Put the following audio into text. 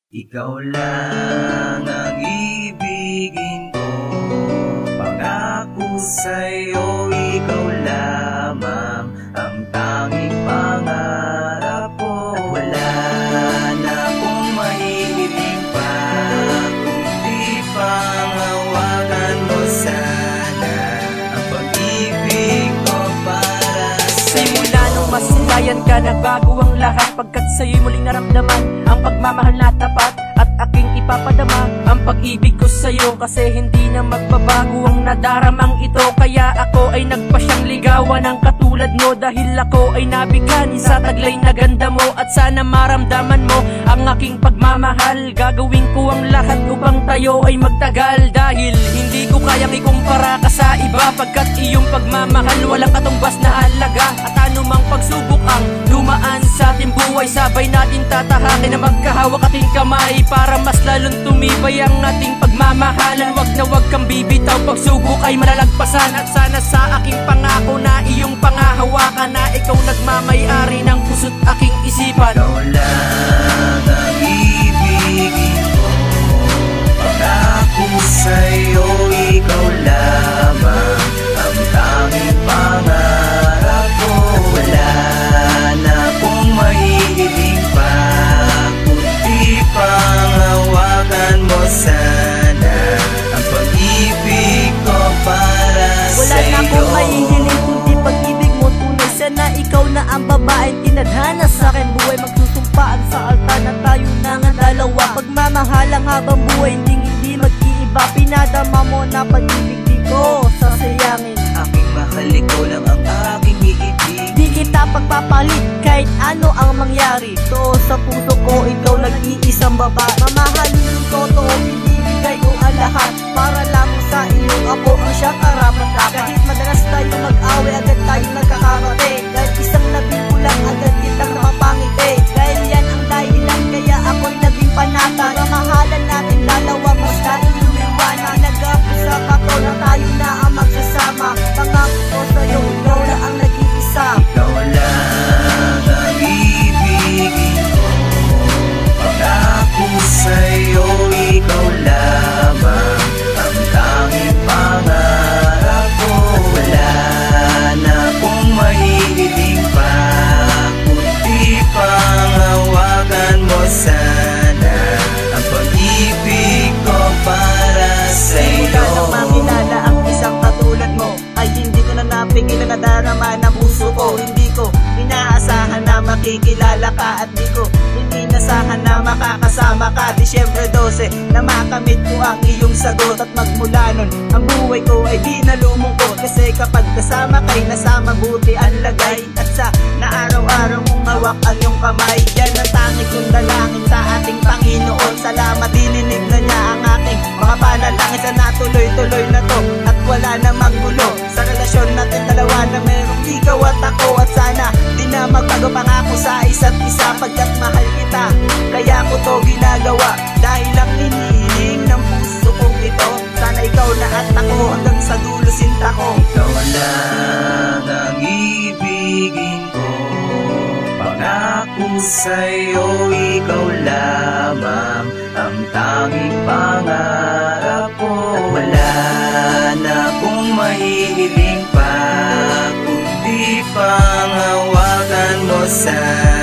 Ikaw lang ang ibigin ko, pangako sa'yo, ikaw lamang ang tanging pangarap ko. At wala na akong mahihiling pa, kundi pangawakan mo sana ang pag-ibig ko para sa'yo. Simula nung masilayan ka, nagbago ang lahat, pagkat sa'yo'y muling naramdaman ang pagmamahal na tapat at aking ipapadama ang pag-ibig ko sa'yo. Kasi hindi na magbabago ang nadaramang ito, kaya ako ay nagpasyang ligawan ng katulad mo. Dahil ako ay nabigani sa taglay na ganda mo, at sana maramdaman mo ang aking pagmamahal. Gagawin ko ang lahat upang tayo ay magtagal, dahil hindi ko kayang ikumpara ka sa iba, pagkat iyong pagmamahal walang katumbas na halaga. At anumang pagsubok ang dumaan sa ating buhay, sabay natin tatahakin na magkahawak ating kamay, para mas lalong tumibay ang ating pagmamahalan. Wag na wag kang bibitaw, pagsubok ay malalagpasan. At sana sa aking pangako na iyong pangahawakan, na ikaw nagmamay-ari ng puso't aking isipan. Ikaw lang ang ibigin ko, pangako sa'yo, ikaw lamang ang tanging pangarap ko. Wala na akong mahihiling pa, kundi pangawakan mo sana ang pag-ibig ko para sa'yo. Wala na akong mahihiling kundi pag-ibig mo tunay. Sana ikaw na ang babaeng tinadhana sa akin buhay. Magsusumpaan sa altar na tayo na nga dalawa, pagmamahal ang habang buhay, hindi mag-iiba. Pinadama mo na pag-ibig di ko sasayangin. Aking mahal, ikaw lang ang aking iibig. Di kita pagpapalit kahit ano ang mangyari. To sa puso ko, ikaw nag-iisang babae. Mamahalin ko to, bibigay ko ang lahat, para lamang sa iyo ako ang siyang karapat-dapat. Kahit madalas tayo mag-away, agad tayo nagkakamate. Kahit isang labi ko lang, agad kitang napapangiti. Dahil yan ang dahilan kaya ako'y naging panata. Mamahalan natin dalawa, mas tayo lumiwanag. Nag-usap ako na tayo na ang magsasama. Pangako ko sa'yo, ikaw na ang nag-iisa. Ikaw lang ang ibigin ko, pangako sa'yo, ikaw lamang ang tanging pangarap ko. Wala na akong mahihiling pa, kundi pangawakan mo sana ang pag-ibig ko para sa'yo. Simula nang makilala ang isang katulad mo, ay hindi ko na napigilan na darama ng puso ko. Hindi ko inaasahan na makikilala ka, at di ko inasahan na makakasama ka. Disyembre 12 na makamit ko ang iyong sagot, at magmula nun ang buhay ko ay di na lumungkot. Kasi kapag kasama kay nasa mabuti ang lagay, at sa na araw-araw mong hawak ang iyong kamay. Yan ang tangi kong dalangin sa ating Panginoon. Salamat, dininig na niya ang aking mga panalangin. Sana tuloy-tuloy na to at wala na maggulo sa relasyon natin dalawa, na merong ikaw at ako. At sana di na magbago pangako sa isa't isa, pagkat mahal kita kaya ko to ginagawa. Dahil ang hinihiling ng puso kong ito, sana ikaw na at ako hanggang sa dulo sinta ko. Ikaw lang ang ibigin ko, pangako sa'yo, ikaw lamang ang tanging pangarap ko. At wala na akong mahihiling pa, kundi pangawakan mo sana